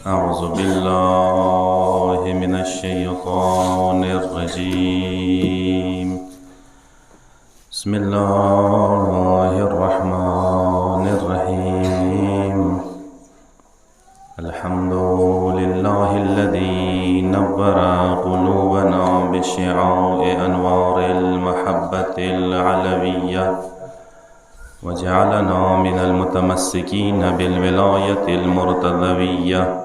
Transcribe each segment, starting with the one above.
أعوذ بالله من الشيطان الرجيم. بسم الله الرحمن الرحيم. الحمد لله الذي نور قلوبنا بشعاع أنوار المحبة العلوية وجعلنا من المتمسكين بالولاية المرتضوية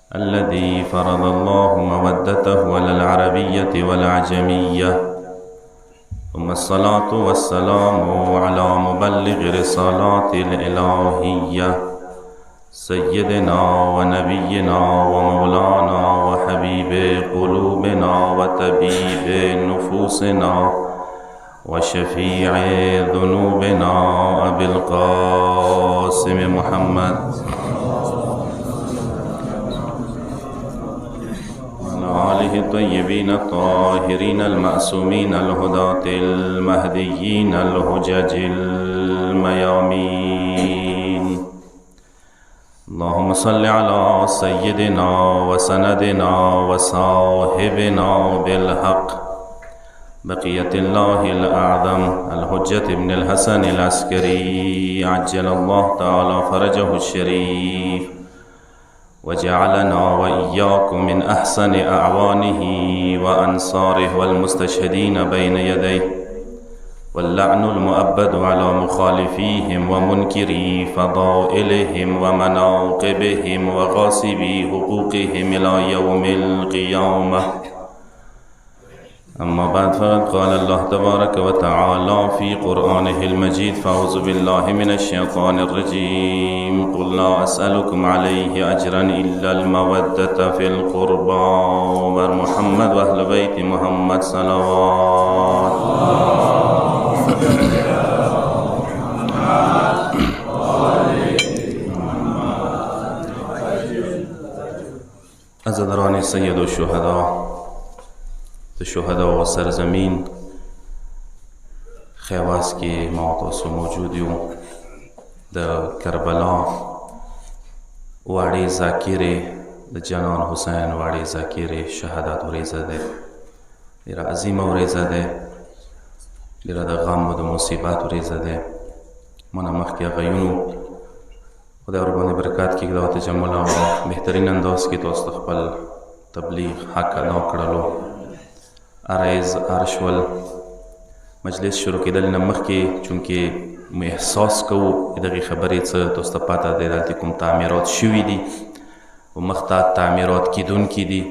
الذي فرض الله مودته على العربية والعجمية. ثم الصلاة والسلام على مبلغ رسالات الإلهية سيدنا ونبينا ومولانا وحبيب قلوبنا وطبيب نفوسنا وشفيع ذنوبنا أبي القاسم محمد وعلى آله الطيبين الطاهرين المعصومين الهداة المهديين الهجج الميامين. اللهم صل على سيدنا وسندنا وصاحبنا بالحق بقية الله الأعظم الحجة ابن الحسن العسكري عجل الله تعالى فرجه الشريف وجعلنا وإياكم من أحسن أعوانه وأنصاره والمستشهدين بين يديه، واللعن المؤبد على مخالفيهم ومنكري فضائلهم ومناقبهم وغاصبي حقوقهم إلى يوم القيامة. أما بعد، فقد قال الله تبارك وتعالى في قرآنه المجيد: فأعوذ بالله من الشيطان الرجيم. قل لا أسألكم عليه أجرا إلا المودة في القربى ومحمد وأهل بيت محمد صلوات. عزادران سید الشهداء د شهدا و سرزمین خیواز کې ما تاسو موجود یو د کربلا واړې ذاکرې د جنان حسین واړې ذاکرې شهادت ورځ ده. ډېره عظیمه ورځ ده، ډېره د غم او د مصیبت ورځ ده. مونه مخکې غیونو خدای ورباندې برکات کړي دا تجمل او بهترین انداز کې تاسو خپل تبلیغ حق ادا کړلو. عرض ارشول مجلس شروع کېدل نه مخکې چونکې مو احساس کوو دغې خبرې څه تاسو ته پته دی دلته کوم تعمیرات شوي دي او مخته تعمیرات کېدونکي دي.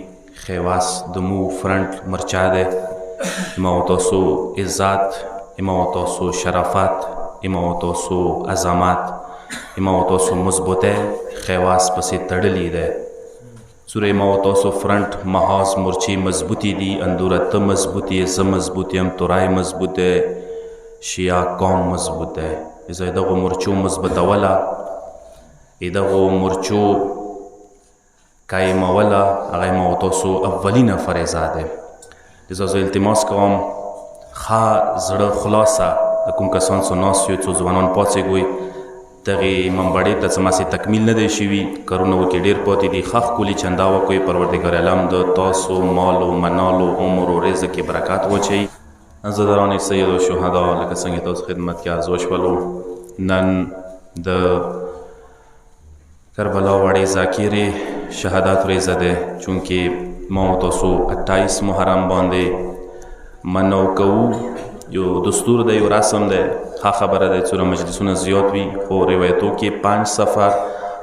خیواس د مو فرنټ مرچا دی. ما و تاسو عزت، ما و تاسو شرافت، ما و تاسو عظمت، ما و تاسو مثبته خیواس پسې تړلی دی. سوره ما و تاسو فرنٹ محاذ مرچی مضبوطی دی، اندورت مضبوطی، زه مضبوطی ام، تورای مضبوطه، شیعه قوم مضبوطه. ازا دغو مرچو مضبطه ولا دغو مرچو قائمه ولا هغه ما و تاسو اولینه فریضه ده. ازا زه التماس کوم ښه زړه خلاصه د کوم کسان څو ناست یو څو ځوانان پاڅېږئ دغې منبړې ته څه ماسې تکمیل نه دی شوي، کارونه ورکې ډېر پاتې دي. ښه ښکلي چنده وکړئ. پروردګار عالم د تاسو مالو منالو عمر و رزق کې برکات واچوي. عزاداران سید الشهدا، لکه څنګه تاسو خدمت کې عرض وشولو، نن د کربلا وړې ذاکرې شهادت ورځ ده. چونکې ما و تاسو 28 محرم باندې منو کوو، یو دستور دی، یو رسم دی. ښه خبره ده څومره مجلسونه زیات وي، خو روایتو کې 5 سفر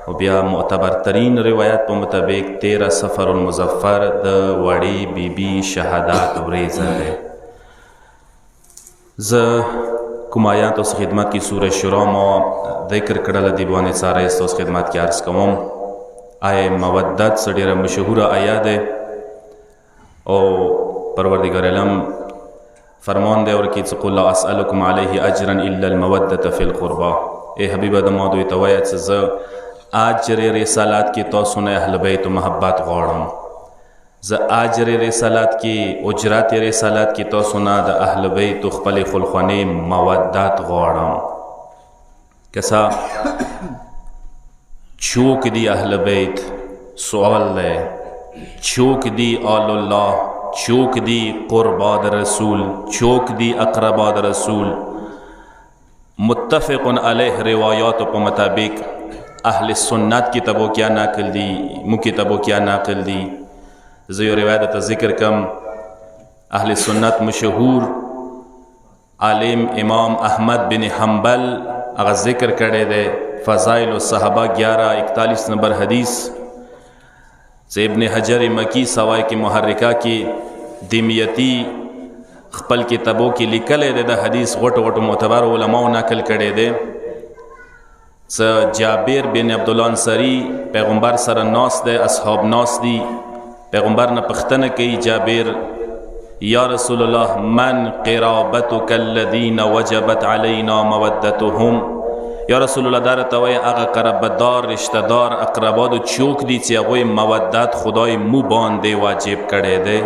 او بیا معتبرترین روایت په مطابق 13 سفر المظفر د وړې بیبي شهادت ورځ ده. زه کوم آیات تاسو خدمت کې سوره شورا ما ذکر کړله، دی باندې ساره تاسو خدمت کې عرض کوم. آیه مودت څه ډېره مشهوره آیه ده او پروردګار عالم فرمان دی ورکی چې قل لا اسألکم علیه اجرا الا المودة فی القربى. ای حبیبه د ما دوی ته وایه چې زه اجر رسالت کې تاسو نه اهل بیت محبت غواړم. زه اجر رسالت کې اجرت رسالت کې تاسو نه د اهل بیت خپل خلخوانې مودت غواړم. کسا چوک دی اهل بیت سوال دے چوک دی آل اللہ چوک دی قرباد رسول چوک دی اقرباد رسول متفق علیہ روایات پا مطابق اہل سنت کتابوں کیا ناقل دی مو کتابوں کیا ناقل دی زیو روایت ذکر کم اہل سنت مشہور عالم امام احمد بن حنبل اگر ذکر کرے دے فضائل الصحابہ 1141 نمبر حدیث سے ابن حجر مکی سوائے کی محرکہ کی دمیتی خپل کتابوں کی لکلے دے دا حدیث غٹ غٹ معتبر علماء نقل کرے دے جابر بن عبداللہ انصاری پیغمبر سر ناس دے اصحاب ناس دی پیغمبر نے پختن کی جابر یا رسول اللہ من قرابتک الذین وجبت علینا مودتهم یا رسول اللہ دارتوی اغا قرابدار رشتدار اقرباد چوک دی چی اغوی مودت خدای مو باندے واجب کرے دے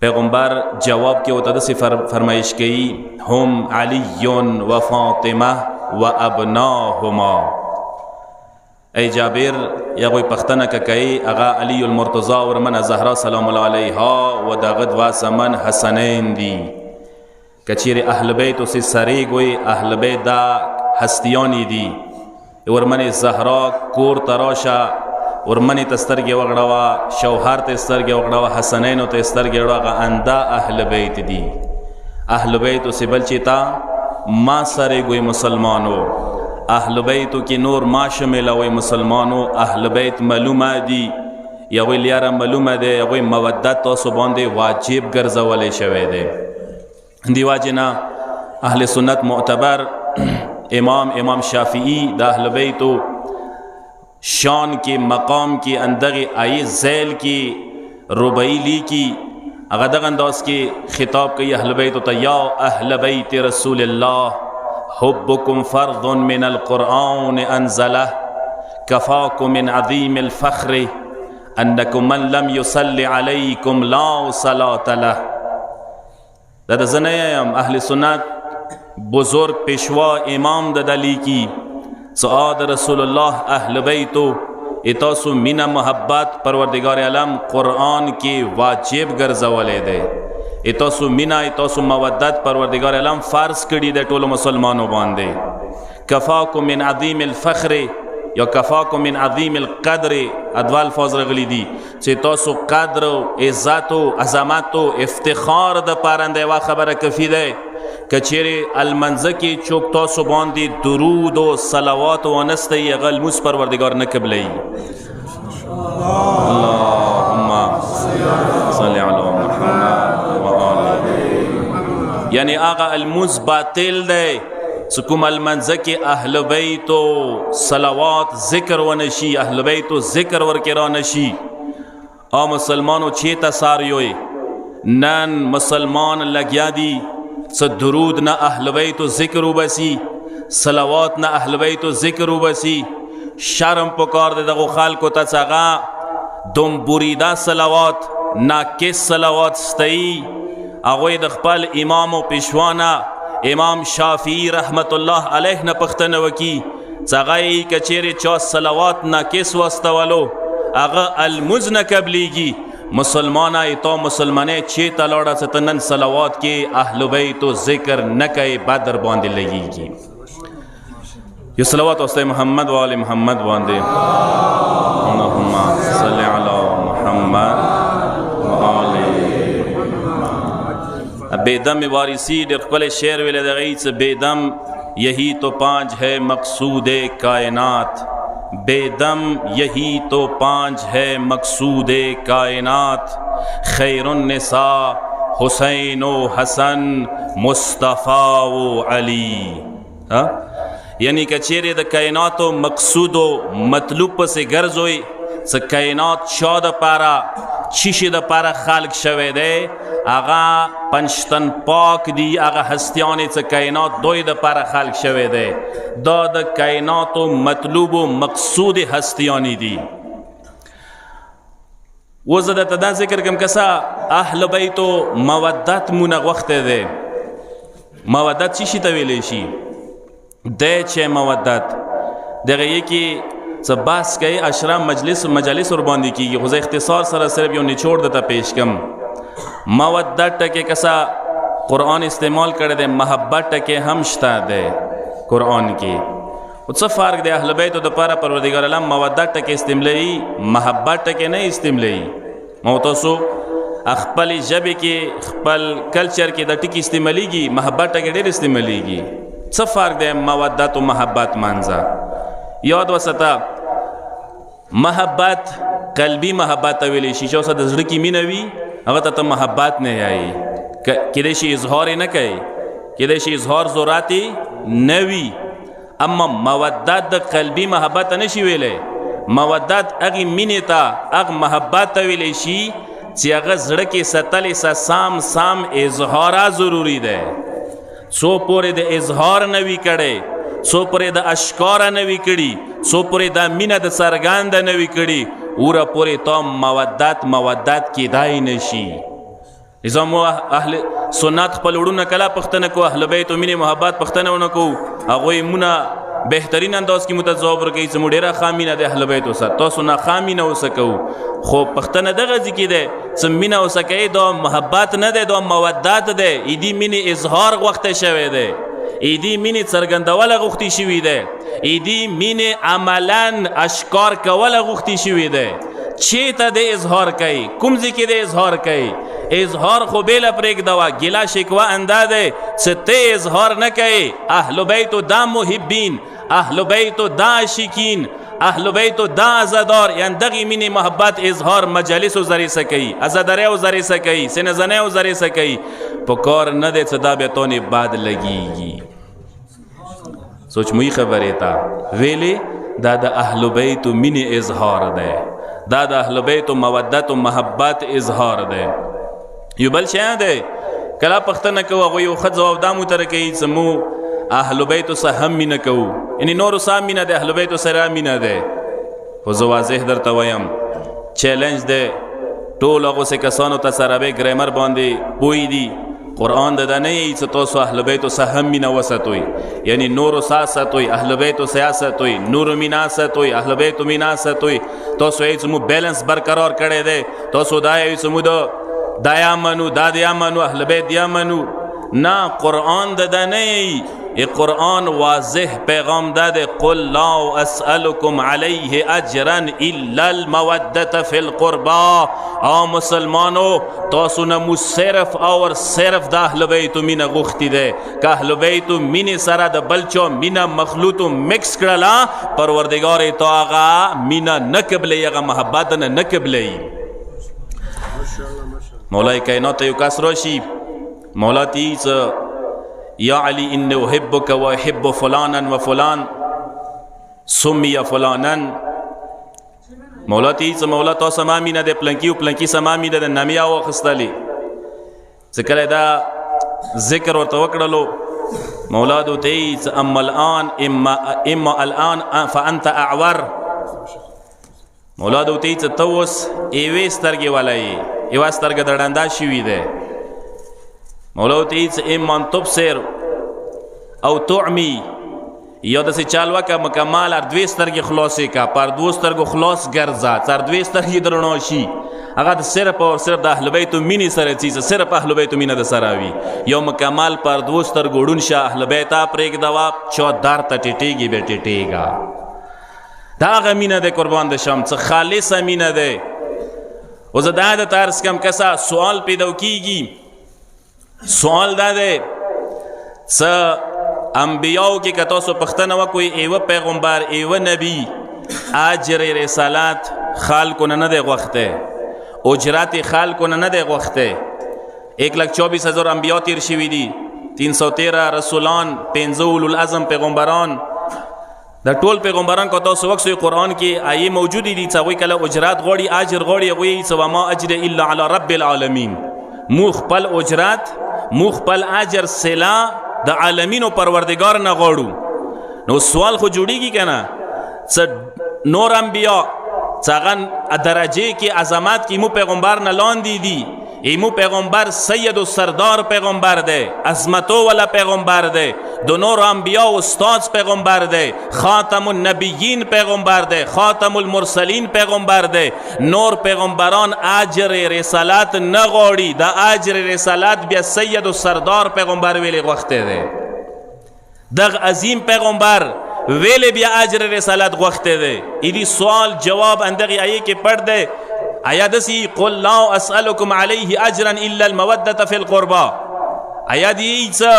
پیغمبر جواب کے ہوتا دسی فرمائش کی ہم علی و فاطمہ و ابناہما اے جابر یا کوئی پختنہ کا کئی اغا علی المرتضی ورمن زہرا سلام اللہ علیہ و داغد واسمن حسنین دی کچیر اہل بیت اسی سری گوئی اہل بیت دا ہستیانی دی ورمن زہرا کور تراشا ورمنی تسترگی وغڑوا شوہر تسترگی وغڑوا حسنین تسترگی وغڑوا اندہ اہل بیت دی اہل بیت اسی بلچی تا ما سرے گوئی مسلمانو اہل بیتو کی نور ما شمل وی مسلمانو اہل بیت معلومہ دی یا وی لیارا معلومہ دے یا وی مودت تو سباندے واجب گرزا والے شوے دے دی واجنا اہل سنت معتبر امام شافعی دا اہل بیتو شان کی مقام کی اندغی آئی زیل کی ربعیلی کی اغدغ انداز کی خطاب کی اہل بیتو تا یا اہل بیت رسول اللہ حبکم فرض من القرآن انزلہ کفاکم من عظیم الفخر انکم من لم یصلی علیکم لا صلاة لہ دا زنیم اہل سنت بزرگ پیشوا امام دا دلی کی سعاد رسول اللہ اہل بیتو اتاسو من محبت پروردگار علم قرآن کی واجب گرزوالے دے اتاسو منا اتاسو مودت پروردگار علم فرض کری دے طول مسلمانو باندے کفاکو من عظیم الفخر یا کفاکو من عظیم القدر ادوال فاظ رغلی دی چه اتاسو قدر و عزت و عظمت و افتخار دا پارندے وا خبر کفی دے کچیر المنزکی چوک تاسو باندی درود و صلوات و نستی غلموس پروردگار نکبلی اللہم صلی علی محمد یعنی آقا الموز باطل دے سکم المنزکی اہل بیتو صلوات ذکر ونشی اہل بیتو ذکر ورکرانشی آ مسلمانو چیتا ساریوئے نن مسلمان لگیا دی درود نہ اہل بیت و ذکر و بسی صلوات نہ اہل بیت و ذکر و بسی شرم پکار دے دغو خالکو تچاگا دم بریدہ صلوات نہ کس صلوات ستئی اغوی دخپل امام و پیشوانا امام شافعی رحمت اللہ علیہ نہ پختن وکی چاگائی کچیر چاس صلوات نہ کس وستولو اغا المز نہ قبلیگی مسلمانہ تو مسلمانے چھ تلوڑا ستنن صلوات کے اہل بیت و ذکر نکے بدر باندے لگی کی یہ صلوات واسطے محمد و آل محمد باندے اللہم صلی علی محمد و آل محمد بیدم وارثی دقبل شیر ویلے دغیت بیدم یہی تو پانچ ہے مقصود کائنات بیدم یہی تو پانچ ہے مقصود کائنات خیر النساء حسین و حسن مصطفیٰ و علی یعنی کہ چیرے دا کائنات و مقصود و مطلوب سے گرز ہوئی سا کائنات شاد پارا چیش دا پارا خالق شوے دے آغا پنشتن پاک دی آغا ہستیانی چا کائنات دوی دا پارا خالق شوے دے دا کائنات و مطلوب و مقصود ہستیانی دی وہ زدہ دا ذکر کم کسا اہل بیت و مودت منگ وقت دے مودت چیشی تویلیشی دے چھے مودت دیگه یکی څه بحث کوي اشرا مجالس ورباندې کیږي خو زه اختصار سره صرف یو نچوړ درته پیش کم مودت ټکې کسا قرآن استعمال کړی دی محبت ټکې هم شته دی قرآن کې او څه فرق دی اهل بیتو دپاره پروردګار عالم مودت ټکې استعمالوي محبت ټکې نه استعمالوي ما تاسو خپل ژبې کې خپل کلچر کې د ټکي استعمالیږي محبت ټکې ډېر استعمالیږي څه فرق دی مودت او محبت منځه یاد وساته محبت قلبي محبت ته ویلی شي چې اوسه د زړه کې مینه وي هغه ته محبت نه یایي کیدای شي اظهار یې نه کوي کیدای شي اظهار ضرورت نه وي اما مودت د قلبي محبت ته نشي ویلی مودت هغې مینې ته هغه محبت ته ویلی شي چې هغه زړه کې ساتلی سام اظهاره ضروري دی څو پورې د اظهار نه وي کړی څو پورې د اشکاره نه وي کړي څو پورې د مینه د څرګنده نه وي کړي اوره پورې تا مودت کیدای نشي زمو اهل سنت خپل وړونه کله پښتنه کو اهل بیت مینه محبت پښتنه ونه کو هغوی مونه بهترین انداز کې متجاوب ورکوي چې موږ ډېره خامینه د اهل بیتو سره تاسو نه خامینه اوسه کوو خو پښتنه دغه ځکې دی چې مینه اوسه کوي دا محبت نه دی دا مودت دی ایدي مینې اظهار غوښتی شوی دی ایدي مینې څرګندوله غوښتي شوي دی ایدي مینې عملا اشکار کوله غوښتي شوي دی چېرته د اظهار کوي کوم ځای کې د اظهار کوي اظهار خو بیله پرېږدوه ګیله شکوه انده دی چې ته اظهار نه کوي اهل بیتو دا محبین اهل بیتو دا عاشقین اهل بیتو دا عزادار یعنی دغې مینې محبت اظهار مجالسو ذریعه څه کوي عزاداریو ذریعه څه کوي سینهزنیو ذریعه څه کوي په کار نه دی چې دا بیا تونې بد لګېږي سوچ موی خبرې ته ویلې دا د اهل بیتو مینې اظهار دی دا د اهل بیتو مودت و محبت اظهار دی یو بل شی دی کله پښتنه کوو هغوی یو ښه ځواب دا مو ته راکوي چې مو اهل بیتو سره هم مینه کوو یعنې نورو سره مینه دی اهل بیتو سره مینه دی خو زه واضح درته وایم چیلنج دی ټول هغوسې کسانو ته سره به ګرامر باندې پوه دي قرآن د دا نه یي چې تاسو اهل بیتو سره هم مینه وساتوئ یعنی نورو سره ساتوئ اهل بیتو سره ساتوئ نورو مینا ساتوئ اهل بیتو مینا ساتوئ تاسو یې چې مو بیلنس برقرار کړی دی تاسو دا یې چې مو دا یا منو دا دیا منو اهل بیت یا منو نا قرآن دا نہیں قرآن واضح پیغام دا دے قل لا اسألکم علیہ اجرا الا المودت فی القربا او مسلمانو تاسو نمو صرف اور صرف دا اهل بیتو مینه غوښتی دی که اهل بیتو مینې سره د بل چا مینه مخلوطو مکس کړله پروردګار یې تا هغه مینه نه قبلوي هغه محبت نه قبلوي مولای کائنات ته یو کس راشي مولا ته یې څه یا علی انی احبک و احب فلانا و فلان سمی فلانا مولا ته یې څه مولا تا سما مینه دی پلنکي و پلنکي سما مینه دی نامې یې واخیستلې چې کله دا ذکر ورته وکړلو مولا دو ته یې څه اما الان اما الان فانت اعور مولا دو ته یې څه ته اوس یوې سترګې والا یې یوه سترګه د ړنده شوي دی مولا ورته یې چې اما ان تبصر او تعمی یا داسې چال وکړه مکمل هر دوې سترګې خلاصې کړه پر دوو سترګو خلاص ګرځه هر دوې سترګې د رڼا شي هغه د صرف او صرف د اهل بیتو مینې سره څه صرف اهل بیتو مینه د سره وي یو مکمل پر دوو سترګو ړوند شه اهل بیته پرېږدوه چا در ته ټیټېږي بیا ټیټېږه دا هغه مینه دی قربان د شم څه خالصه مینه دی او زه دا درته عرض کم کسه سوال پیدا کیږي سوال دا دی څه انبیاو کې که تاسو پوښتنه وکړئ ایوه پیغمبر ایوه نبی اجر رسالت خلکو نه دی غوښتی اجرت خلکو نه دی غوښتی 1,24,000 انبیا تیر شوي دي 313 رسولان 15 اولوالعزم پیغمبران دا ټول پیغمبران که تاسو وکسوی قرآن کې آیې موجودې دي چې هغوی کله اجرت غواړي اجر غواړي هغوی یې څه وما اجر الا علی رب العالمین مو خپل اجرت مو خپل اجر صله د عالمینو پروردګار نه غواړو نو سوال خو جوړیږي که نه څه نور انبیا چې هغه درجې کې عظمت کې مو پیغمبر نه لاندې دي ایمو پیغمبر سید و سردار پیغمبر ده، عظمتو والا پیغمبر ده، دو نور انبیاء و استاد پیغمبر ده، خاتم النبیین پیغمبر ده، خاتم المرسلین پیغمبر ده. نور پیغمبران اجر رسالت نغوړي، دا اجر رسالت بیا سید و سردار پیغمبر ویلی غوښته ده. دغ عظیم پیغمبر ویلی بیا اجر رسالت غوښته ده. ایدی سوال جواب اندغی آیه کې پڑھ ده. آیا دسی قل لا اسألکم علیه اجرا الا المودة فی القربا. آیا دیسا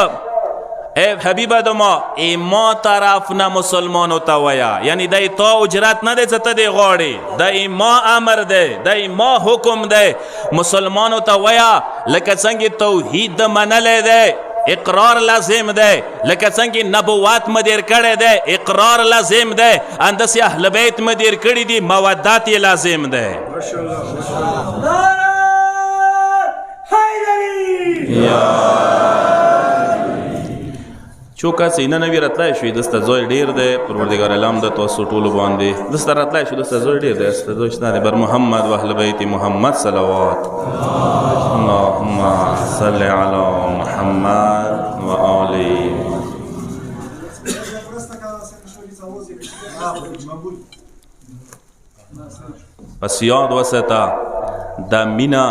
اے حبیب دما ای ما طرف نه مسلمانو تا ویا، یعنی دای تا اجرت نه ده ته دی غواړي، دای ما امر ده، دای ما حکم ده مسلمانو تا ویا. لکه څنګه توحید منل ده اقرار لازم ده، لکه څنګه نبوات مدیر کړي ده اقرار لازم ده، اندسې اهل بیت مدیر کړي دي مودت لازم ده. چوکا سینه نوی راتلای شوی دسته زوی ډیر ده، پروردگار الهام د تاسو ټولو باندې دسته راتلای شو، دسته زوی ډیر ده، دسته زوی شته بر محمد و اهل بیت محمد صلوات. اللهم صل علی محمد و آله. پس یاد وساته دا مینا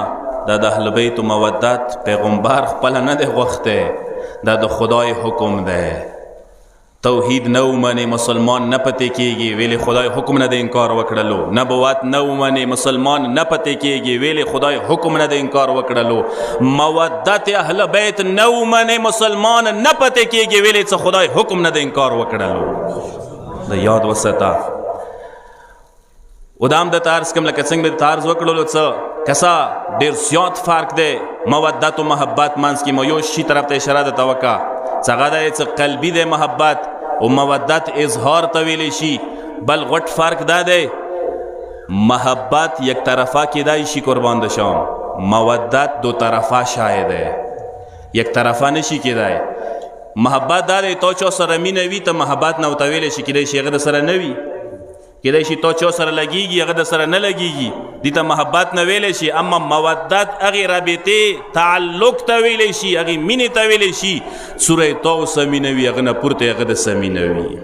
د اهل بیت مودت پیغمبر خپل نه ده غوښته، دا د خدای حکم ده. توحید نو منی مسلمان نه پته کیږي، ویلی خدای حکم نه ده انکار وکړلو. نبوت نو منی مسلمان نه پته کیږي، ویلی خدای حکم نه ده انکار وکړلو. مودت اهل بیت نو منی مسلمان نه پته کیږي، ویلی څه خدای حکم نه ده انکار وکړلو. دا یاد وساته. ودام د تارس کوم لکه څنګه د تارز وکړلو څه کسا ډیر زیات فرق ده مودت و محبت منځ کې. مو یو شي طرف ته اشاره ده توکا څنګه ده څه قلبي ده محبت او مودت اظهار ته ویل شي، بل غټ فرق ده محبت یک طرفه کېدای شي قربان ده شم، مودت دو طرفه شاید یک طرفه نشي کېدای. محبت ده تو چا سره مینه وي ته محبت نه وته ویل شي کېدای شي هغه سره نه وي، کېدای شي تو چا سره لګیږي هغه سره نه لګیږي، دې ته محبت نه ویلی شي. اما مودت هغې رابطې تعلق ته ویلی شي، هغې مینې ته ویلی شي. سوره تو سمینه وي هغه نه پورته هغه د سمینه وي.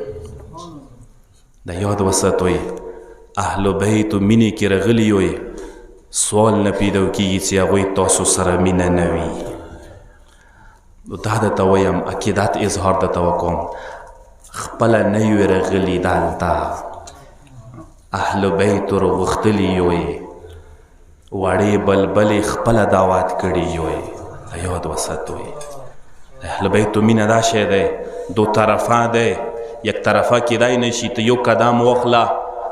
دا یاد وساتئ اهل بیتو مینې کې راغلي وئ، سوال نه پیدا کېږي چې هغوی تاسو سره مینه نه وي. دا درته وایم عقیدت اظهار درته وکړم، خپله نه یو راغلي دلته اهل بیت ور غختلی یوی، وړې بلبلې خپله دعوت کړي یوی. یاد وساتئ اهل بیت مینه دا شی دی دو طرفه دی، یک طرفه کېدای نشي. ته یو قدم واخله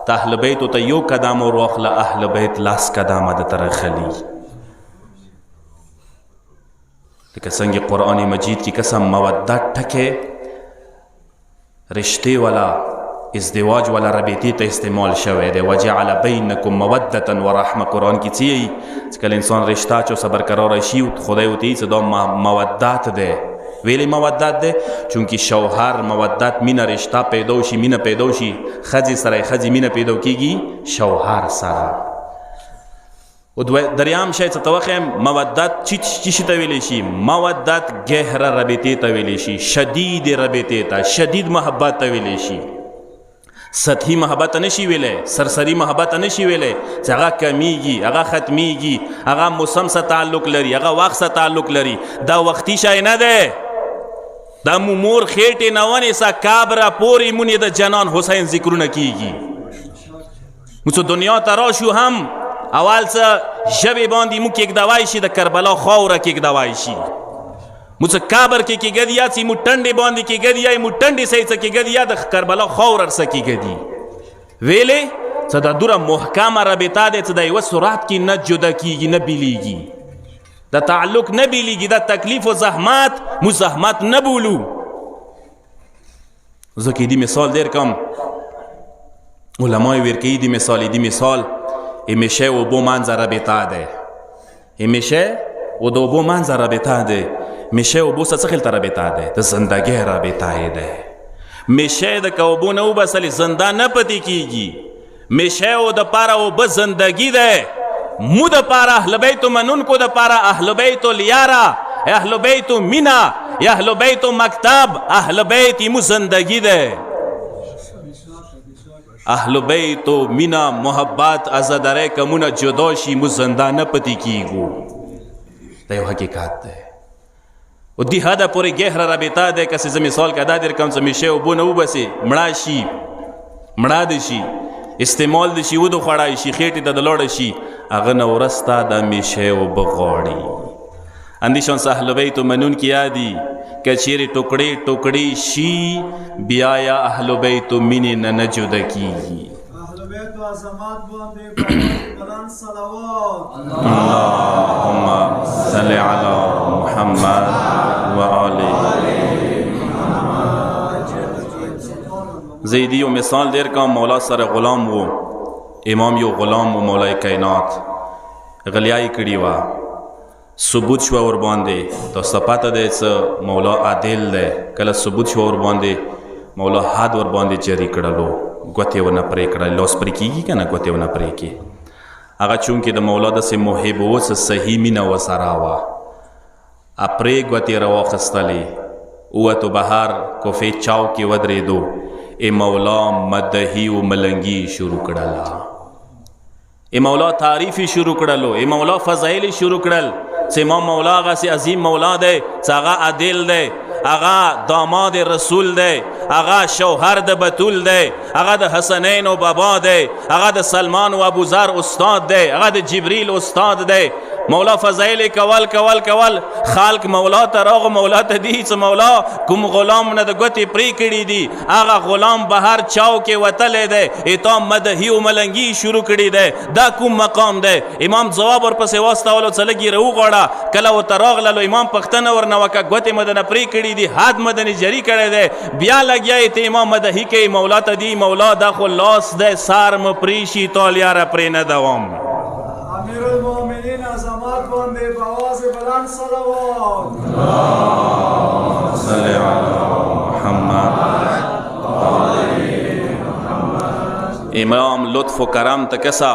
ته اهل بیتو ته یو قدم ور واخله، اهل بیت لاس قدمه د ته راخلي. لکه څنګه قرآن مجید کې قسم مودت ټکې رشتې والا ازدواج والا رابطې ته استعمال شوی دی. وجعل بینکم مودة ورحمه. قرآن کې څه چې کله انسان رشته چو صبر قراره شي خدای ورته څه دا مودت دی. ویلی مودت دی چونکه شوهر مودت مینه رشته پیدا شي، مینه پیدا شي ښځې سره ښځې مینه پیدا کېږي شوهر سره. او دریم شی څه ته وښیم مودت چی شي ته ویلی شي؟ مودت گهره رابطې ته ویلی شي، شدید رابطې ته، شدید محبت ته ویلی شي. سطحی محبت نشي ویلې، سرسری محبت نشي ویلې چې هغه کمیږي، هغه ختمیږي، هغه موسم سره تعلق لري، هغه وخت سره تعلق لري. دا وختي شی نه ده. دا مور خېټې نه ونیسه کابره پورې مونې د جنان حسین ذکرونه کیږي. موږ دنیا ته راشو هم اول څه ژبې باندې موږ کېږدوای شي د کربلا خاوره کېږدوای شي. موږ کابر کې کېږدیا چې موږ ټنډې باندې کېږدیا موږ ټنډې سې څه کېږدیا د کربلا خاوره څه کېږدي. ویلې څه دا دوره محکمه رابطه ده چې د یوه سرعت کې نه جدا کېږي نه بیلیږي، د تعلق نه بیلیږي، د تکلیف و زحمت موږ زحمت نه بولو. زه کې دې مثال در کم علمای ورکوي دې مثال همیشه اوبو منځ رابطه ده، همیشه و د اوبو منځ رابطه ده. میشه اوبو سره څه خلته رابطه ده؟ د زندګۍ رابطه ده. میشه د که اوبو نه وباسلې زنده نه پاتې کېږي. میشه او د پاره اوبه زندګي ده. مو د پاره اهل بیت منونکو د پاره اهل بیت لیارا اهل بیت مینا یا اهل بیت مکتب اهل بیت مو زندگی ده اهل بیت مینا محبت ازاداره کمونه جدا شي مو زنده نه پتی کیږو دا یو حقیقت ده و دی حدا پورې گهره رابطه ده کسی زه مثال که دا در کم زمیشه و بونه وبسي مړه شي مړه دي شي استعمال دي شي ودو خوړای شي خېټې ته د لوړه شي هغه نه ورسته د میشه و بغواړي اندیشان سه اهل بیت منون کی یادی که چیرې ټوکړې ټوکړې شي بیا یا اهل بیت مینې نه جدا کیږي اهل بیت و عظمت باندې بلند صلوات اللهم صل علی محمد و آله زیدی یو مثال دیر کم مولا سره غلام و امام یو غلام و مولای کائنات غلیای کړي وا ثبوت شو ور باندې تاسو پته دی چې مولا عادل دی کله ثبوت شو ور باندې مولا حد ور باندې جری کړلو غوته ونه پرې کړل لوس پرې کیږي کنه غوته ونه پرې کی هغه چونکې د مولا د سه محب و څه صحیح مینا وسرا وا اپرې غوته روا خستلې او تو بهر کوفه چاو کې ودرې دو ای مولا مدهی و ملنگی شروع کړلا ای مولا تعریفی شروع کړلو ای مولا فضایل شروع کړل چې امام مولا هغه سي عظیم مولا دی چې هغه عادل دی هغه داماد رسول دی هغه شوهر د بتول دی هغه د حسنین و بابا دی هغه د سلمان و ابوذر استاد دی هغه د جبریل استاد دی مولا فضایل کول کول کول خالق مولا ته راغ مولا ته دی چې مولا کوم غلام نه د ګوتې پرې کړي دي هغه غلام بهر چاو کې وتلی دی اته مدهی و ملنګي شروع کړي دی دا کوم مقام دی امام ځواب ورپسې واستولو څه لږې راوغواړه کله ورته راغللو امام پوښتنه ورنه وکړه ګوتې مدنه پرې کړي دي حد مدني جری کړی دی بیا لګیا ته امام مدهی کوي مولا ته دی مولا دا خو لاس دی سار م پرې شي تالیاره پرې نه دوام امیر المؤمنین عظمت باندې بواز بلند صلوات صلی علی محمد امام لطف و کرم تکسا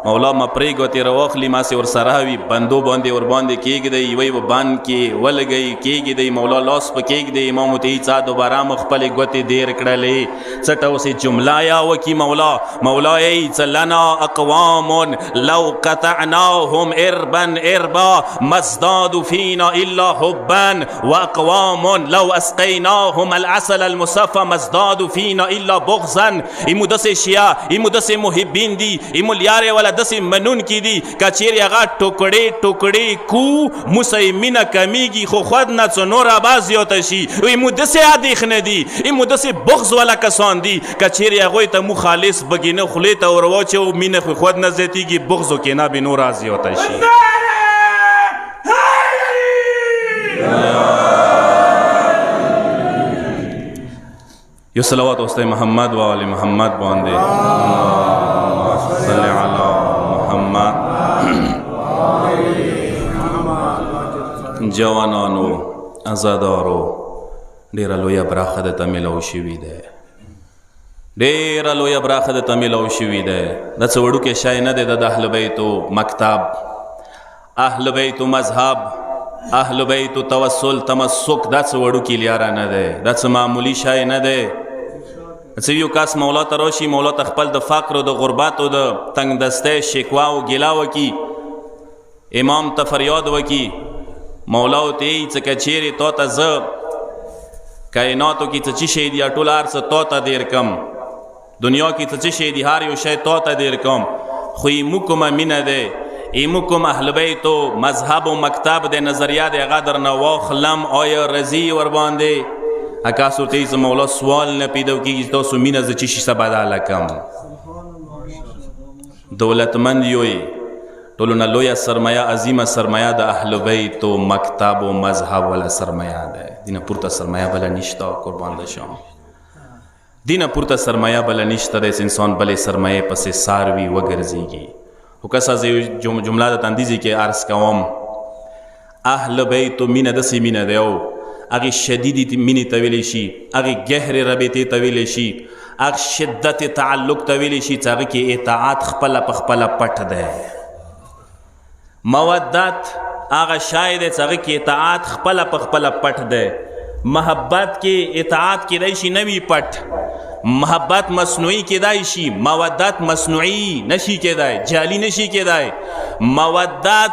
مولا ما پریگو تیر واخلی ما سی ور سراوی بندو باندې ور باندې کېږدی وی و باندې کې ولګی کېږدی مولا لاس په کېږدی امام ته ایڅا دوباره مخبل غوتی دیر کړلې څټو سي جمله یا وکي مولا مولا ایڅ لنا اقوام لو قطعناهم اربا اربا مزداد فينا الا حبا واقوام لو اسقيناهم العسل المصفى مزداد فينا الا بغضا ایمودس شیا ایمودس محبین دی ایمولیار ولا دسی منون کی دی کچیر هغه ټوکړې ټوکړې کو مسیمینه کمیږي خو خود نه څو نور आवाज یوت شي وي مدسه ادیخ نه دی ای مدسه بغض ولا کسان دی کچیر هغه ته مو خالص بګینه خلی ته وروا چې مینه خو خود نه زتیږي بغض کې نه به نور از یوت شي یو صلوات واستای محمد و آل محمد باندې صلی علی جوانانو ازادارو ډیره لویه برخه د تمیلو شوي ده ډیره لویه برخه د تمیلو شوي ده د څه وړوکې شی نه دی د اهل بیتو مکتب اهل بیتو مذهب اهل بیتو توسل تمسک دا څه وړوکې لیاره نه دی دا څه معمولی شی نه دی څه یو کس مولا ته راشي مولا ته خپل د فقر او د غربت او د تنگ دستی شکوا او ګیلا وکي امام ته فریاد وکي مولا ته څه کچېرې تو ته زه کائناتو کې څه شی دی ټول هر څه تو ته دیر کم دنیا کې څه شی دی هر یو شی تو ته دیر کم خو ایمو کومه مینه دی ایمو کوم اهل بیتو مذهب و مکتب د نظریه د هغه درنه واخلم آیا رضی ور باندې اکا سورته ز مولا سوال نه پیدا کیږي تاسو مینه ز چی شي بدل کم دولتمند یوي ټولونه لویه سرمایه عظیمه سرمایه د اهل بیت او مکتب او مذهب ولا سرمایه ده دینه پورته سرمایه بل نشته قربان ده شم دینه پورته سرمایه بل نشته د انسان بل سرمایه پسې ساروي وګرځيږي او کسا جمله د تندیزي کې عرض کوم اهل بیت مینه د سیمینه ده او اغه شدیدی مینی تویلی شي اغه گهر رابطه تویلی شي اغه شدت تعلق تویلی شي چې کې اطاعت خپل خپل پټ ده مودت هغه شای دی چې هغه کې اطاعت خپله په خپله پټ دی. محبت کې اطاعت کیدای شي نه وي پټ، محبت مصنوعي کیدای شي، مودت مصنوعي نشي کیدای، جعلي نشي کیدای. مودت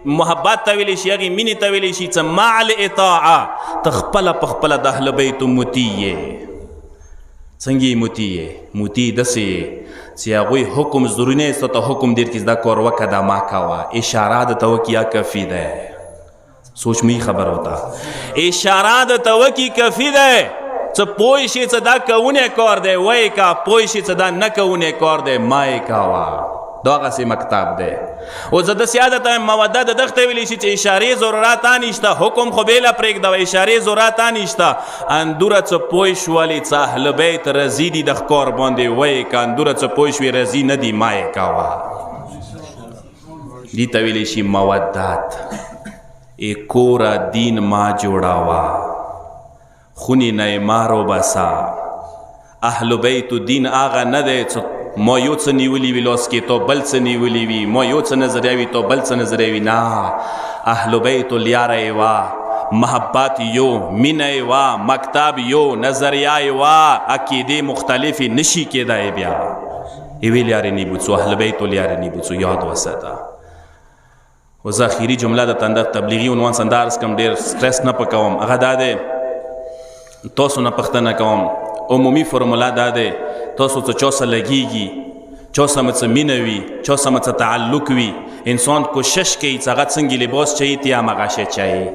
محبت ته ویلی شي، هغې مینې ته ویلی شي چې مع الاطاعه ته خپله په خپله د اهل بیتو مطیع یې. څنګه یې مطیع یې؟ مطیع داسې یې چې هغوی حکم ضروري نه ستا ته حکم دیر کې زده کار وکړه دا ما کوه، اشاره درته وکړي یا کفي دی. سوچ مې خبر ہوتا اشاره درته وکړي کفي دی څه پوه شي چې دا کوونی کار دی ویې کا، پوه شي چې دا نه کوونی کار دی ما یې کوه. دا هغسې مکتب دی. او زه داسې عادت یم مودت د دغه ته ویلی شي چې اشارې ضرورت نشته، حکم خو بېله پرېږده، اشارې ضرورت نشته. اندوره څه پوه شولې چې اهل بیت رضي دي د ښکار باندې ویې که، اندوره څه پوه شوې رضي نه دي ما یې کوه. دې ته ویلی شي مودت. ای کوره دین ما جوړاوه، خونې نه یې ما روباسه. اهل بیتو دین هغه نه دی چې ما یو څه نیولي وي لاس کې تو بل څه نیولي وي، ما یو څه نظریه وي تو بل څه نظریه وي. نه، اهل بیتو لیاره یې وه، محبت یو، مینه یې وه، مکتب یو، نظریه یې وه، عقیدې مختلفې نشي کیدای. بیا یوې لیارې نه بوڅو، اهل بیتو لیارې نه بوڅو، یاد وساته. و زه اخري جمله د تندر تبلیغي عنوان څنګه عرض کوم، ډېر سټرس نه پکوم. هغه دا دی، تاسو نه پوښتنه کوم، عمومي فرموله دا دی، تاسو ته چا سره لګېږي، چا سره مو څه مینه وي، چا سره مو څه تعلق وي، انسان کوشش کوي چې هغه څنګه لباس چاهي ته هم هغه شی چاهي،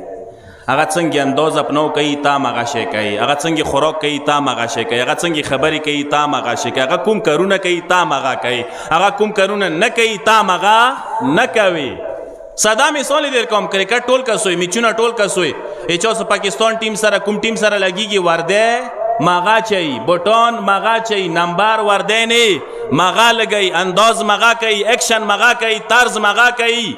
هغه څنګه انداز اپنو کوي ته هم هغه شی کوي، هغه څنګه خوراک کوي ته هم هغه شی کوي، هغه څنګه خبرې کوي ته هم هغه شی کوي، هغه کوم کارونه کوي ته هم هغه کوي، هغه کوم کارونه نه کوي ته هم هغه نه کوي. ساده مثال در کوم، کرکټ ټول کس وي، میچونه ټول کس وي، چا سره پاکستان ټیم سره کوم ټیم سره لګېږي ورده مغا چاہی، بوٹون مغا چاہی، نمبر ورده نه مغا لګي، انداز مغا کوي، ایکشن مغا کوي، طرز مغا کوي.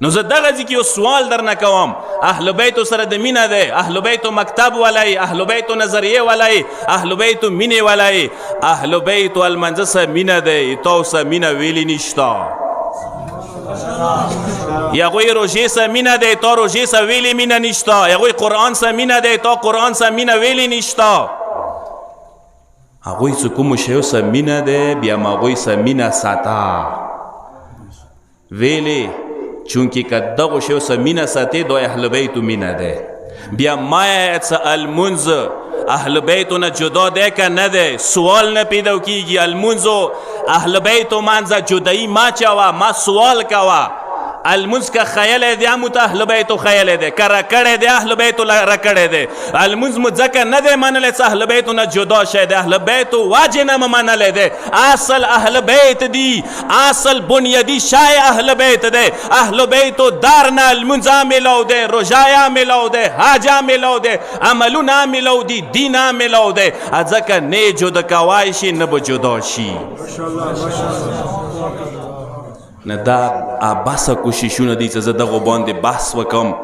نو زه دغه ځای کې یو سوال درنه کوم، اهل بیتو سره د مینه دی، اهل بیتو مکتب ولای، اهل بیتو نظریه ولای، اهل بیتو مینه ولای، اهل بیتو المنځ سره مینه دی، تاسو سره مینه ویلی نشته. یا غوی روژې سره مینه دی، تا روژې سره ویلې مینه نشته. یا غوی قرآن سره مینه دی، تا قرآن سره مینه ویلې نشته. هغوی چې کومو شیو سره مینه دی، بیا م هغوی سره مینه ساته ویلې، چونکې که دغو شیو سره مینه ساتې دا اهل بیتو مینه دی. بیا ما یې څه المونځ اهل بیتو نه جدا دی که نه دی، سوال نه پیدا کیږي. المونځو اهل بیتو منځه جدایي ما چوه، ما سوال کوه. المونځ که خیلی دی همو ته اهل بیتو خیلی دی، که رکړی دی اهل بیتو رکړی دی. المونځ مو ځکه نه دی منلی چې اهل بیتو نه جدا شی دی، اهل بیتو واجې نه مو منلی دی. اصل اهل بیت دی، اصل بنیادی شای اهل بیت دی. اهل بیتو در نه المونځ هم میلاو دی، روژه هم میلاو دی، حج هم میلاو دی، عملونه هم میلاو دي، دین هم میلاو دی. ځکه نه جدا کوای شي نه به جدا شي. نه دا بحثه کوششونه دي چې زه دغو باندې بحث وکم.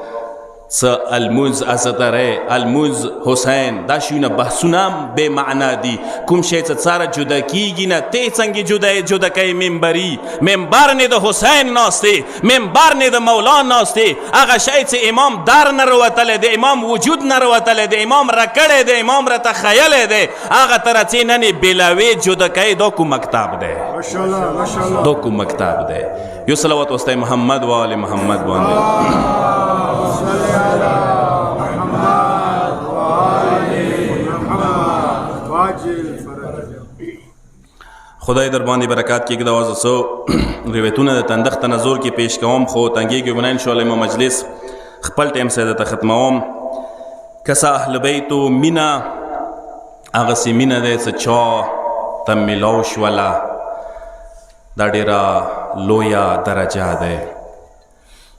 څه المونځ ازدری، المونځ حسین، دا شیونه بحثونه هم بې معنا دي. کوم شی چې سره جدا کیږي نه، ته څنګه جدا کوي؟ منبري منبر نه د حسین ناست دی، منبر نه د مولا ناست دی. هغه شی چې امام در نه راوتلی دی، امام وجود نه راوتلی دی، امام راکړی دی، امام راته ښیلی دی، هغه ته راځې نن یې بېلوې جدا کوي. دا کوم مکتب دی؟ دا کوم مکتب دی؟ یو صلوات واسطه محمد و آل محمد باندې. خدای در باندې برکات کې دا وازه سو روایتونه د تندخ تنظر کې پیش کوم، خو تنګي کې بنا ان شاء الله ما مجلس خپل ټیم سره ته ختموم. کسا اهل بیتو مینا هغه سي مینا ده چې چا تم ملاو شولا دا ډیره لویا درجه ده.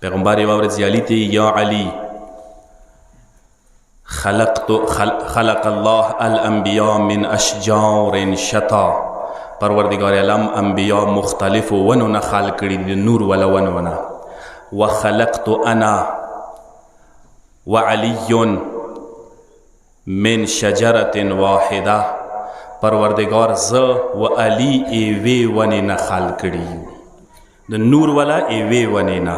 پیغمبر یې ورځ علی یا علی خلق الله الانبیاء من اشجار شتا. پروردگار علم انبیاء مختلف ونو نه خلق کړي دي، نور ولا ونو نه. وخلقت انا وعلی من شجرة واحده. پروردگار ز و علی ایوی ونی نه خلق کړي. د نور ولا ایوی ونینا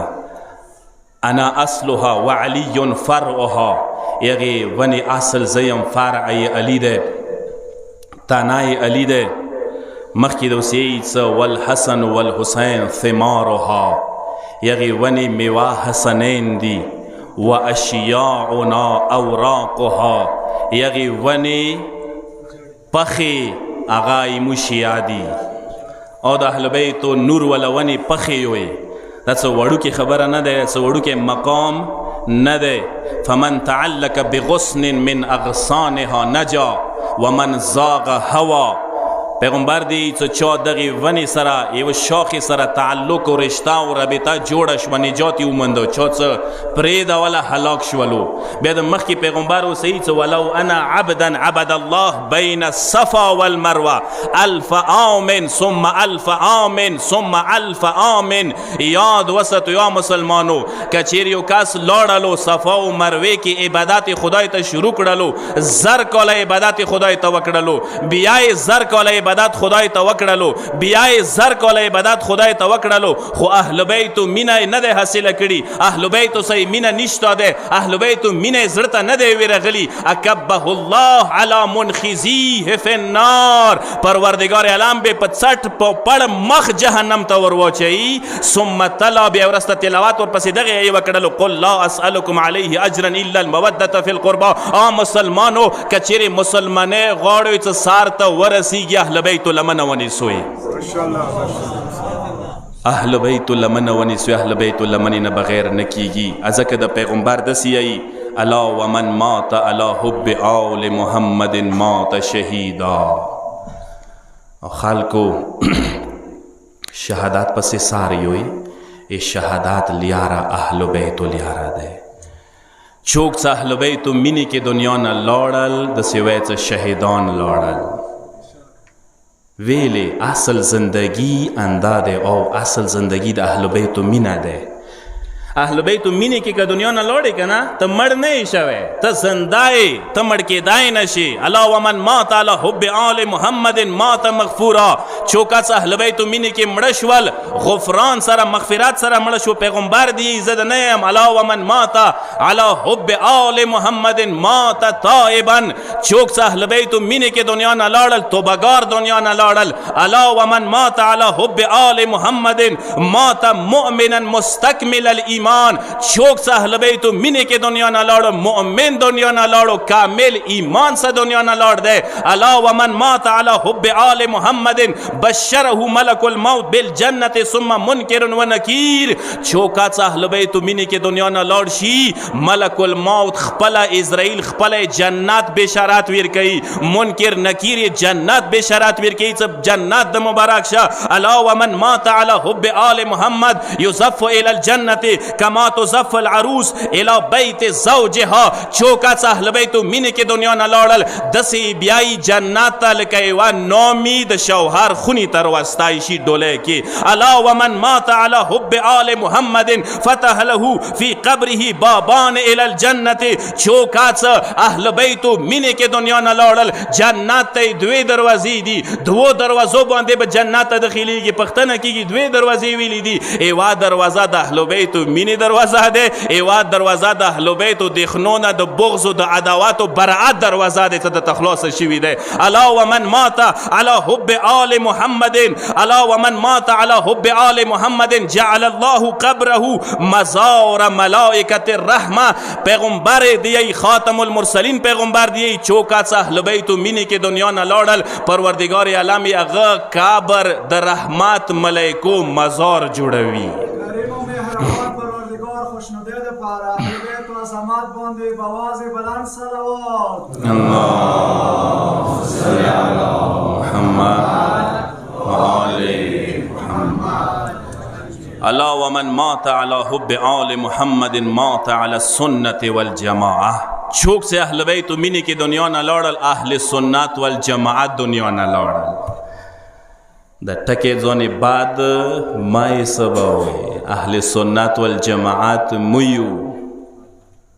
انا اصلها وعلی فرعها یغی ونی اصل زیم فرع علی ده تانای علی ده مخی دو سیدس والحسن والحسین ثمارها یغی ونی میوا حسنین دی و اشیاعنا اوراقها یغی ونی پخی اغای مشیادی او د اهل بیت نور ولا ونی پخی وی دا څه وړوکې خبره نه ده څه وړوکې مقام نه ده فمن تعلق بغصن من اغصانها نجا ومن زاغ هوا پیغمبر دی څه چا دغې ونې سره یو شاخې سره تعلق و رشته او رابطه جوړه شوه نجات یې وموندو چا څه پرېږدوله هلاک شولو بیا د مخکې پیغمبر اوسئ څه ولو انا عبدا عبد الله بین الصفا والمروه الف عام ثم الف عام ثم الف عام یاد وسطو یا مسلمانو که چیرې یو کس لاړلو صفا و مروې کې عبادت خدای ته شروع کړلو زر کاله عبادت خدای ته وکړلو بیا یې زر کاله عبادت خدای ته وکړلو بیا یې زر کاله عبادت خدای ته وکړلو خو اهل بیتو مینه یې نه دی حاصله کړي اهل بیتو سره مینه نشته دی اهل بیتو مینه یې زړه ته نه دی ورغلي اکبه الله علی منخزیه فی النار پروردگار عالم به په څټ په پړ مخ جهنم ته ور واچوي ثم تلا بیا ورسته تلاوت ورپسې دغې یې وکړلو قل لا اسألکم علیه اجرا الا المودة فی القربا مسلمانو که چیرې مسلمانې غواړئ څه سار ته ورسیږي اهل بیت لمن ونیسوی اهل بیت لمن ونیسوی اهل بیت لمن نه بغیر نکیږي ازکه د پیغمبر دسی ای الا ومن مات على حب آل محمد مات شهیدا خلکو شهادت پسې ساریوی ای شهادت لیارا اهل بیت لیارا ده چوک څه اهل بیت مینی کې دنیا نه لاړل د سوی څه شهیدان لاړل ویلی اصل زندگی انداده او اصل زندگی د اهل بیت مینه ده اهل بیت مینه کې که دنیا نه لاړې که نه ته مړ نه یې شوی ته زنده یې ته مړ کېدای نه شي الا ومن مات علی حب آل محمد مات مغفورا چوکاس اهل بیت مینه کې مړه شول غفران سره مغفرت سره مړه شو پیغمبر دی زه د نه یم الا ومن مات علی حب آل محمد مات تائبا چوکس اهل بیت مینه کې دنیا نه لاړل توبهګار دنیا نه لاړل الا ومن مات علی حب آل محمد مات مؤمنا مستکمل الایمان چوک سے اہل بیت مینه کے دنیا نہ لاڑو مؤمن دنیا نہ لاڑو کامل ایمان سے دنیا نہ لاڑ دے الا ومن مات على حب آل محمد بشره ملک الموت بالجنت ثم منکر و نکیر چوکا سے اہل بیت مینه کے دنیا نہ لاڑ شی ملک الموت خپل اسرائیل خپل جنت بشارات ور کئی منکر نکیر جنت بشارات ور کئی سب جنت د مبارک شاہ الا ومن مات على حب آل محمد یزف الى الجنت کما تزف العروس الى بیت زوجها چوکا څه اهل بیت مینه کې دنیا نه لاړل دسې بیایي جنت ته لکه یوه نومي د شوهر خونې ته راوستی شي ډولۍ کې الا ومن مات على حب آل محمد فتح له فی قبره بابان الى الجنت چوکا څه اهل بیت مینه کې دنیا نه لاړل جنت ته دوې دروازې دي دوو دروازو باندې به جنت ته داخلیږي پښتنه کېږي دوې دروازې ویلې دي یوه دروازه د اهل بیت مینی دروازه ده ایواد دروازه د اهل بیت د خنونه د بغض او د عداوت او برعت دروازه ده ته د تخلاص شوی ده الا ومن مات على حب آل محمد الا ومن مات على حب آل محمد جعل الله قبره مزار ملائکه الرحمه پیغمبر دی خاتم المرسلین پیغمبر دی چوکا څه اهل بیت مینی کې دنیا نه لاړل پروردگار عالم هغه قبر د رحمت ملائکو مزار جوړوي خوشنودی ده پاره اهل بیت و عظمت باندې بواز بلند صلوات اللهم صل علی محمد و آل محمد الا ومن مات على حب آل محمد مات على السنة والجماعة چوک سے اهل بیت مینی کی دنیا نہ لاړل اهل سنت والجماعت دنیا نہ لاړل د ټکې ځونې بعد مای سبا وي اهل سنت والجماعت مویو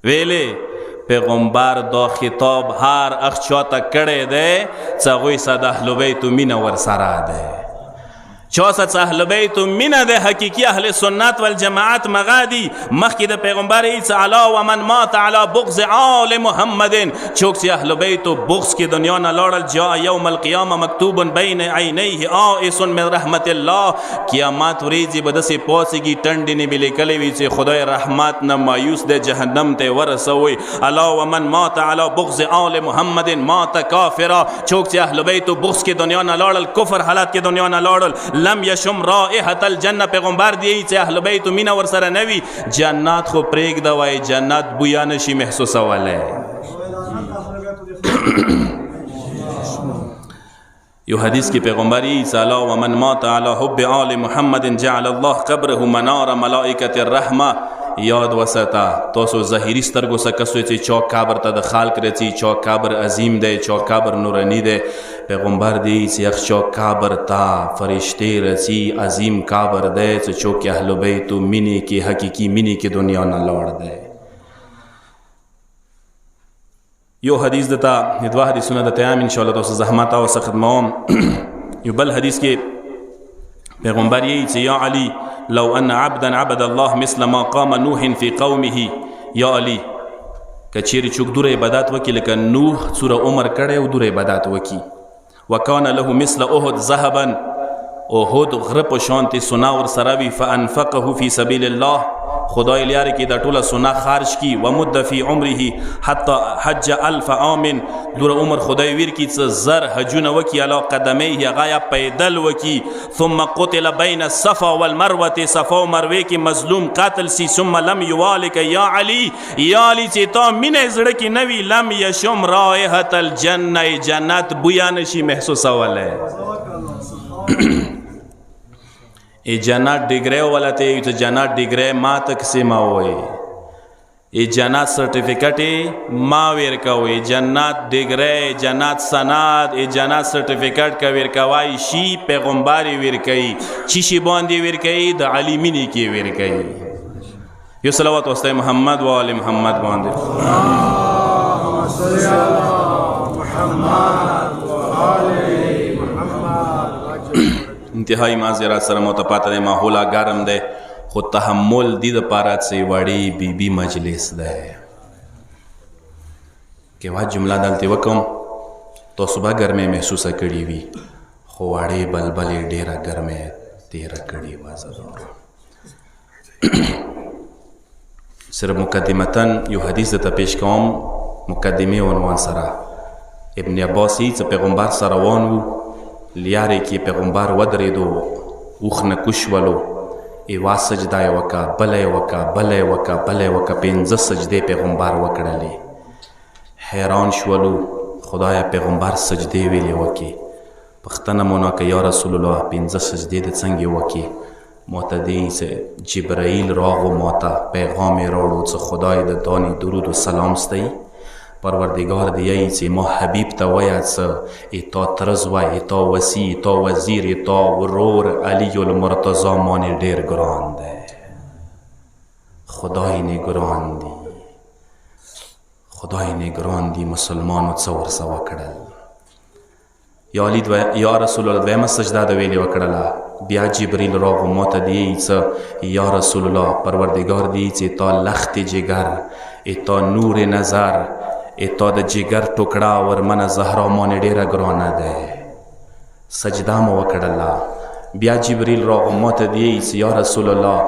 ویلې پیغمبر دا خطاب هر اخ چاته کړی دی څه هغوی سره د اهل بیت مینه ورسره دی چوست اهل بیت مینه د حقیقی اهل سنت والجماعت مغادی مخکې د پیغمبر عیسی علی و من مات علی بغض آل محمد چوک چې اهل بیت بغض کې دنیا نه لاړل جاء یوم القیامه مکتوب بین عینیه آئس من رحمت الله قیامت ورځې به داسې پوسیږي ټنډې نه به لیکلې وي چې خدای رحمت نه مایوس د جهنم ته ورسوي الا و من مات علی بغض آل محمد مات کافرا چوک چې اهل بیت بغض کې دنیا نه لاړل کفر حالت کې دنیا نه لاړل لم یشم رائحة الجنه پیغمبر دی چې اهل بیت مینا ور سره نوي جنات خو پرېږده وای جنت بویا نشي محسوسولی یو حدیث کې پیغمبر عیسی علی و من مات علی حب آل محمد جعل الله قبره منار ملائکه الرحمه یاد وساته تاسو ظاهري سترګو څخه کسو چې چا قبر ته د خلق رچی چا قبر عظیم دی چا قبر نورانی دی پیغمبر دی چې چا قبر ته فرشته رچی عظیم قبر دی چې چوک اهل بیت مینی کې حقيقي مینی کې دنیا نه لوړ دی یو حدیث دتا دوه حدیثونه دته ان شاء الله تاسو زحمت او خدمت یو بل حدیث کې پیغمبر یې چې یا علی لو ان عبدا عبد الله مثل ما قام نوح في قومه یا علی کچیر چوک دور عبادت وکي لکه نوح سوره عمر کړي او دور عبادت وکي وکانه له مثل احد ذهبا احد غرب شانتی سنا ور سراوی فانفقه في سبيل الله خدای لیاره کې دا ټوله سنا خارج کی و مد فی عمره حتی حج 1000 عام دور عمر خدای ویر کی څه زر حجونه وکي علی قدمیه غایا پیدل وکي ثم قتل بین الصفا والمروه صفا و مروه کې مظلوم قاتل سی ثم لم یوالک یا علی چې تا مینه زړه کې نوی لم یشم رائحه الجنه جنت بویا نشي محسوسوله ای جنات ډیګری ولته ای ته جنات ډیګری ما تقسیم وای ای جنات سرټیفیکټ ما ور کوي جنات ډیګری جنات سند ای جنات سرټیفیکټ کا ور کوي شی پیغمبر ور کوي چی شی باندې ور کوي د علی مینی کې ور کوي یو صلوات واستای محمد و ال محمد باندې اللهم صل علی محمد و آل انتهایی معذرت سره متپاته دی ماحوله ګرم دی خو تحمل دی د پاره چې وړي بی مجلس دی کې وا جمله دلته وکم تاسو به ګرمه محسوسه کړی وي خو وړي بلبلې ډیره ګرمه تیر کړی وازدور صرف مقدمتن یو حدیث ته پیش کوم مقدمه عنوان سره ابن عباس چې پیغمبر سره روان وو لیاره کې پیغمبر ودرېدو اوخ نه کوشولو ایوا سجده یې وکړه بله یې وکړه بله یې وکړه بله یې وکړه 15 سجدې پیغمبر وکړلې حیران شولو خدایه پیغمبر سجدې ویلې وکړي پوښتنه مو نه کړه یا رسول الله 15 سجدې د څنګه وکړي ماته دی چې جبرائیل راغو ماته پیغام یې راوړو چې خدای د دانې درود و سلام ستایي پروردگار دیگه چې ما حبیب ته وایه څه ایتا ترز وای ایتا وسی ایتا وزیر ایتا ورور علی المرتضی مانې ډېر ګران دی خدای نه ګران دی خدای نه ګران دی مسلمانو څه ورسه وکړل یا رسول الله دویمه سجده د ویلې وکړله بیا جبریل راغو ماته دی څه یا رسول الله پروردگار دی چې تا لخت جگر ایتا نور نظر ایتا د جگر ټوکړه ورمنه زهرا مانې ډېره ګرانه ده سجده مو وکړله بیا جبریل راغو ماته دی چې یا رسول الله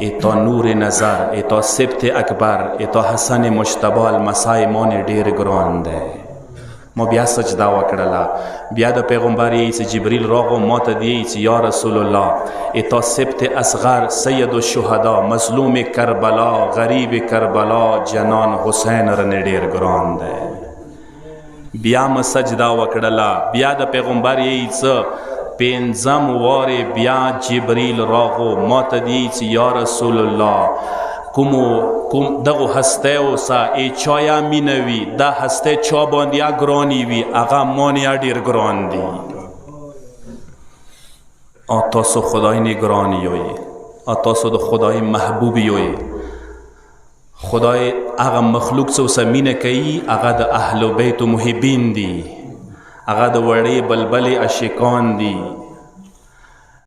ایتا نور نظر ایتا سبت اکبر ایتا حسن مجتبی المسای مانې ډېر ګران ده ما بیا سجده وکړله بیا د پیغمبر چې جبریل راغو ماته دی چې یا رسول الله ایتا سبت اصغر سید الشهدا مظلوم کربلا غریب کربلا جنان حسین رنه ډیر ګران دی بیا م سجده وکړله بیا د پیغمبر چې پنځم واره بیا جبریل راغو ماته دی چې یا رسول الله کوم دغه هسته اوسه ای چایا مینوي دا هسته چا باندې ګرانی وي هغه مانیا ډیر ګران دي تاسو خدای نه ګرانی یوي تاسو د خدای محبوب یوي خدای هغه مخلوق څه مینه کوي هغه د اهل بیت محبین دي هغه د وړې بلبلې عاشقان دي